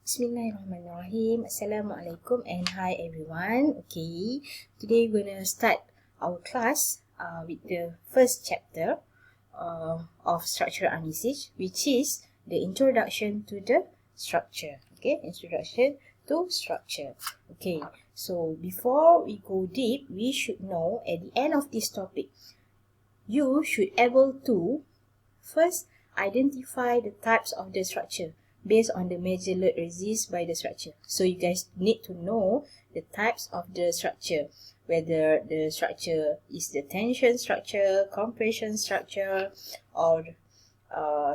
Bismillahirrahmanirrahim. Assalamualaikum and hi everyone. Okay, today we're going to start our class with the first chapter of structural analysis, which is the introduction to the structure. Okay, introduction to structure. Okay, so before we go deep, we should know at the end of this topic, you should able to first identify the types of the structure based on the major load resist by the structure. So you guys need to know the types of the structure, whether the structure is the tension structure, compression structure, or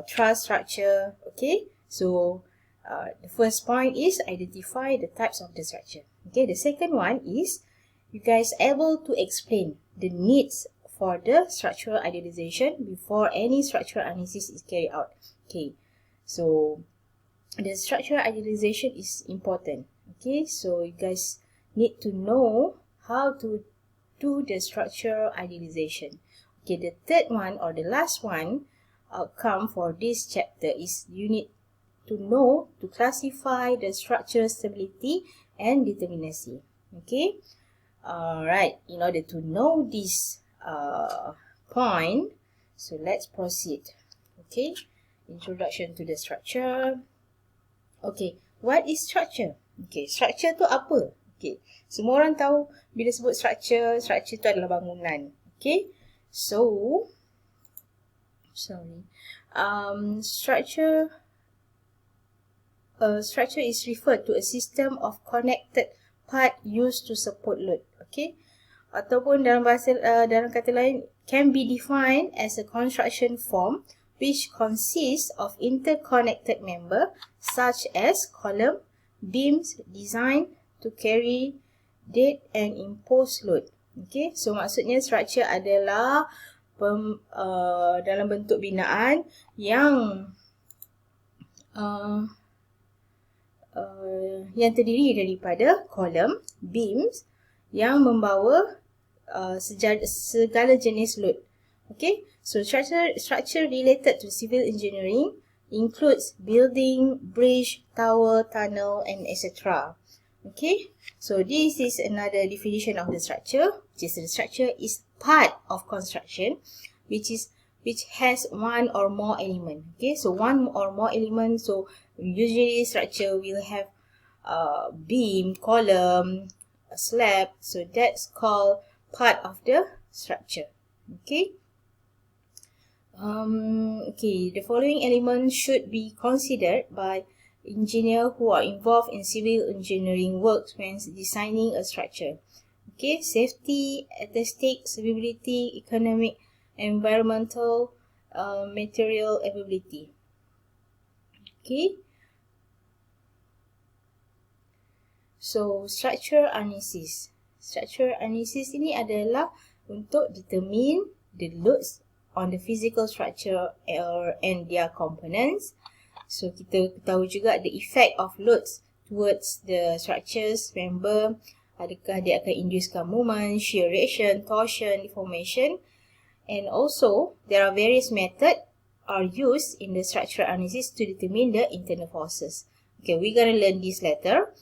truss structure. Okay, so the first point is identify the types of the structure. Okay, the second one is you guys able to explain the needs for the structural idealization before any structural analysis is carried out. Okay, so the structural idealization is important. Okay, so you guys need to know how to do the structural idealization. Okay, the third one or the last one outcome for this chapter is you need to know to classify the structural stability and determinacy. Okay, alright, in order to know this point, so let's proceed. Okay, introduction to the structure. Okay, what is structure? Okay, structure tu apa? Okay, semua orang tahu bila sebut structure, structure tu adalah bangunan. Okay, so structure is referred to a system of connected part used to support load. Okay, ataupun dalam bahasa dalam kata lain, can be defined as a construction form which consists of interconnected member such as column, beams designed to carry dead and imposed load. Okay, so maksudnya structure adalah dalam bentuk binaan yang terdiri daripada kolom, beams yang membawa segala jenis load. Okay, so structure related to civil engineering includes building, bridge, tower, tunnel, and etc. Okay, so this is another definition of the structure, which is the structure is part of construction, which has one or more element. Okay, so one or more element. So usually structure will have beam, column, a slab. So that's called part of the structure. Okay. Okay, the following elements should be considered by engineers who are involved in civil engineering works when designing a structure. Okay, safety, aesthetic, stability, economic, environmental, material availability. Okay, so structural analysis. Structural analysis ini adalah untuk determine the loads on the physical structure and their components. So kita tahu juga the effect of loads towards the structures member. Adakah dia akan inducekan movement, shear reaction, torsion, deformation. And also there are various methods are used in the structural analysis to determine the internal forces. Okay, we're going to learn this later.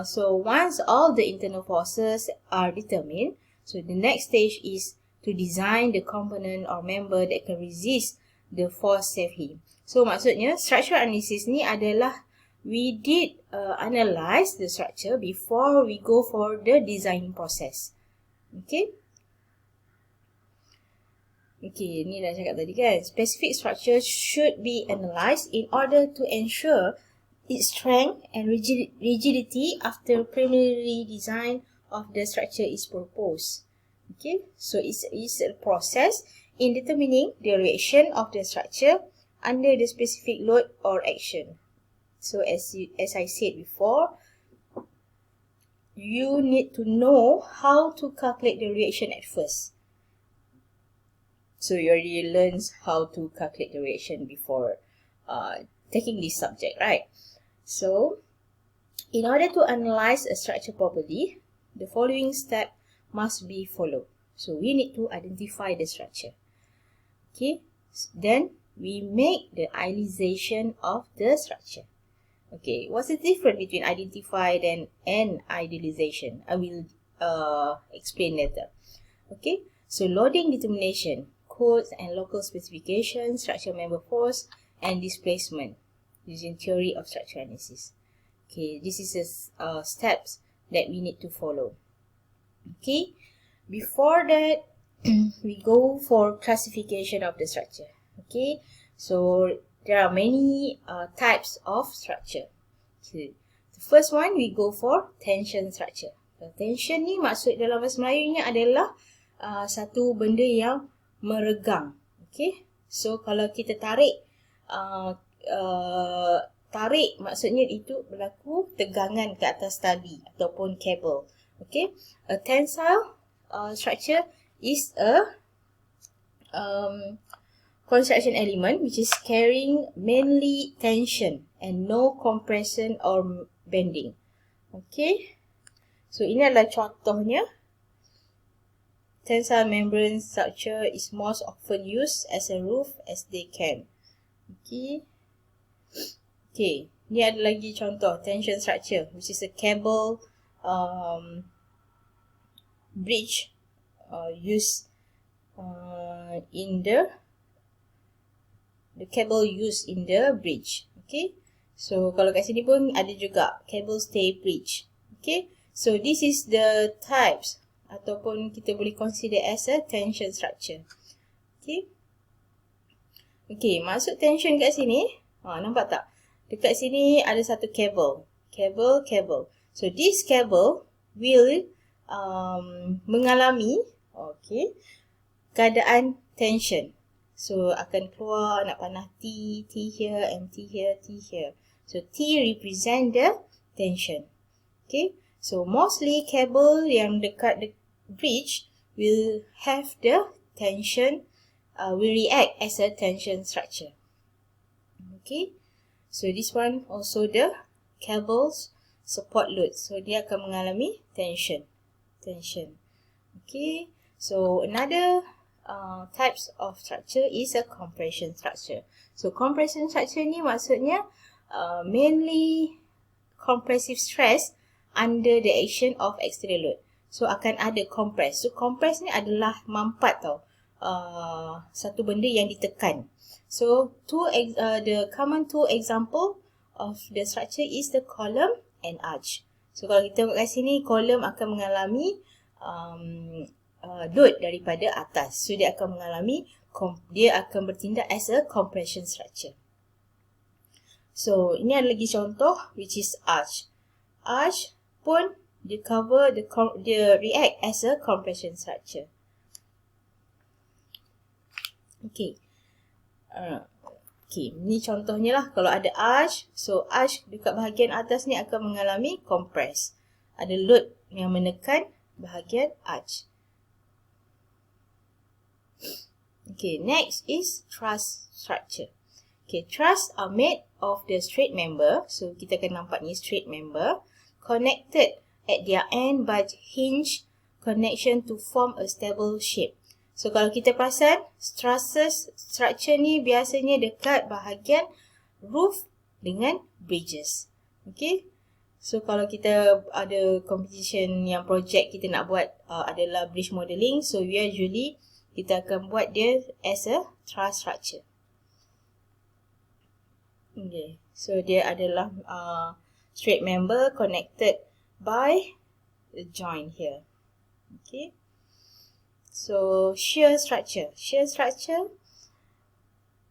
So once all the internal forces are determined, so the next stage is to design the component or member that can resist the force safely. So maksudnya structural analysis ni adalah we did analyze the structure before we go for the design process. Okay. Okay, ni dah cakap tadi kan. Specific structure should be analyzed in order to ensure its strength and rigidity after preliminary design of the structure is proposed. Okay, so it's a process in determining the reaction of the structure under the specific load or action. So as I said before, you need to know how to calculate the reaction at first. So you already learned how to calculate the reaction before taking this subject, right? So in order to analyze a structure properly, the following step must be followed. So we need to identify the structure. Okay, then we make the idealization of the structure. Okay, what's the difference between identified and idealization? I will explain later. Okay, so loading determination, codes and local specification, structure member force, and displacement using theory of structure analysis. Okay, this is steps that we need to follow. Okay, before that, we go for classification of the structure. Okay, so there are many types of structure. Okay. The first one, we go for tension structure. So, tension ni maksud dalam bahasa Melayu ni adalah satu benda yang meregang. Okay, so kalau kita tarik, tarik maksudnya itu berlaku tegangan ke atas tali ataupun kabel. Okay, a tensile structure is a construction element which is carrying mainly tension and no compression or bending. Okay, so ini adalah contohnya. Tensile membrane structure is most often used as a roof as they can. Okay, ni ada lagi contoh tension structure which is a cable bridge used in the cable used in the bridge. Okay, so kalau kat sini pun ada juga cable stay bridge. Okay, so this is the types ataupun kita boleh consider as a tension structure. Okay, maksud tension kat sini, nampak tak? Dekat sini ada satu cable. So this cable will mengalami keadaan tension. So akan keluar, nak panah T here, and T here. So T represent the tension. Okay, so mostly cable yang dekat the bridge will have the tension, will react as a tension structure. Okay, so this one also the cables support load. So dia akan mengalami tension. Okay, so another types of structure is a compression structure. So compression structure ni maksudnya mainly compressive stress under the action of external load. So akan ada compress. So compress ni adalah mampat tau. Satu benda yang ditekan. So the common two example of the structure is the column and arch. So kalau kita tengok kat sini, column akan mengalami load daripada atas. So dia akan bertindak as a compression structure. So ini ada lagi contoh which is arch. Arch pun dia react as a compression structure. Okay, ni contohnya lah. Kalau ada arch, so arch dekat bahagian atas ni akan mengalami compress. Ada load yang menekan bahagian arch. Okay, next is truss structure. Okay, truss are made of the straight member. So kita akan nampak ni straight member connected at their end by hinge connection to form a stable shape. So kalau kita perasan, trusses structure ni biasanya dekat bahagian roof dengan bridges. Okay, so kalau kita ada competition yang project kita nak buat adalah bridge modeling, so usually kita akan buat dia as a truss structure. Okay, so dia adalah straight member connected by the joint here. Okay, so shear structure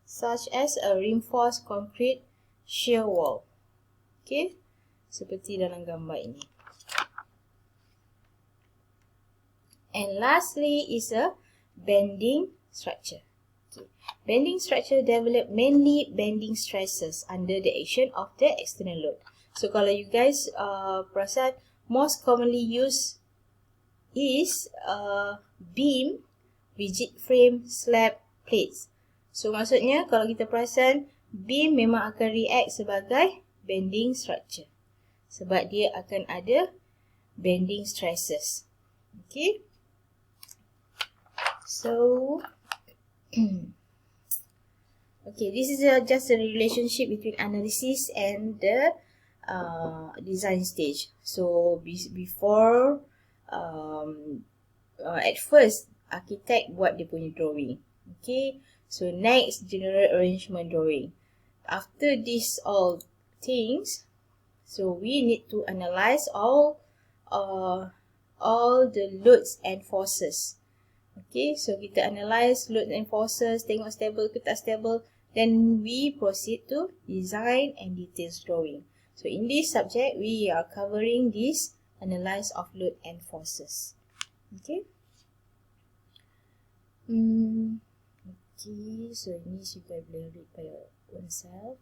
such as a reinforced concrete shear wall. Okay, seperti dalam gambar ini. And lastly is a bending structure. Okay. Bending structure develop mainly bending stresses under the action of the external load. So kalau you guys perasan, most commonly used is beam, rigid frame, slab, plates. So maksudnya kalau kita perasan, beam memang akan react sebagai bending structure. Sebab dia akan ada bending stresses. Okay. So okay, this is just a relationship between analysis and the design stage. So before at first architect buat dia punya drawing. Okay, so next general arrangement drawing. After this all things, so we need to analyze all the loads and forces. Okay, so kita analyze loads and forces, tengok stable ke tak stable, then we proceed to design and details drawing. So in this subject, we are covering this analysis of load and forces. Okay. Okay, so ini juga boleh read by oneself.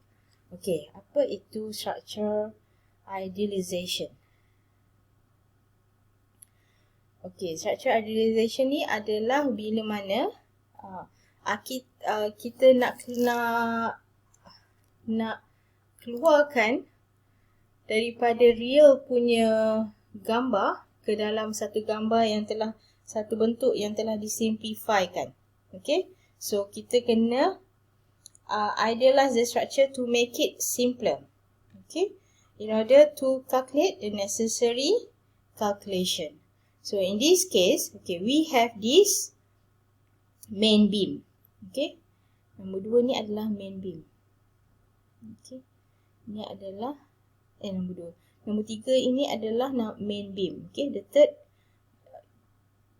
Okay, apa itu structure idealization? Okay, structure idealization ni adalah bila mana kita nak keluarkan daripada real punya gambar ke dalam satu gambar yang telah, satu bentuk yang telah disimplifykan. Okay, so kita kena idealize the structure to make it simpler. Okay, in order to calculate the necessary calculation. So in this case, okay, we have this main beam. Okay, nombor 2 ni adalah main beam. Okay, ini adalah nombor 2. Nombor 3 ini adalah main beam. Okay, the third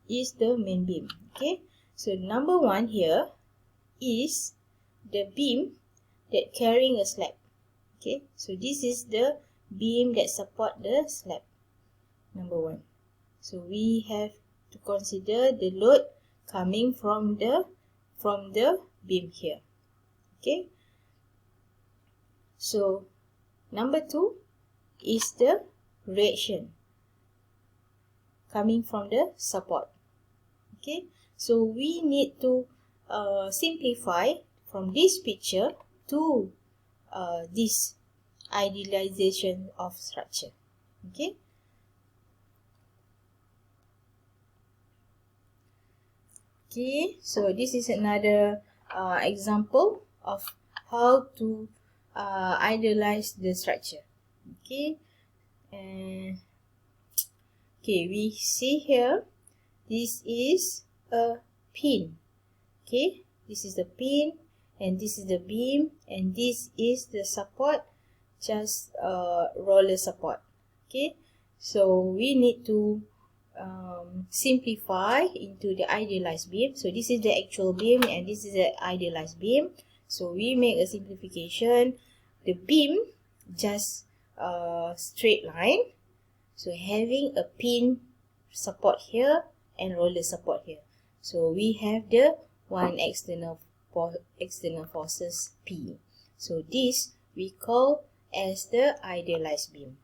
is the main beam. Okay, so number 1 here is the beam that carrying a slab. Okay, so this is the beam that support the slab. Number 1. So we have to consider the load coming from the beam here. Okay, so number 2 is the reaction coming from the support. Okay, so we need to simplify from this picture to this idealization of structure. Okay, okay, so this is another example of how to idealize the structure. Okay, okay, we see here, this is a pin. Okay, this is the pin, and this is the beam, and this is the support, just roller support. Okay, so we need to simplify into the idealized beam. So this is the actual beam and this is the idealized beam. So we make a simplification. The beam just straight line, so having a pin support here and roller support here. So we have the one external forces P. So this we call as the idealized beam.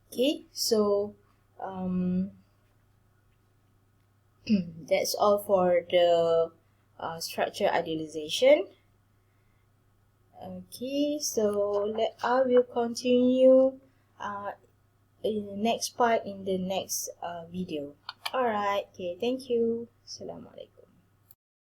Okay, so that's all for the structure idealization. Okay, so I will continue in the next part in the next video. Alright, okay, thank you. Assalamualaikum.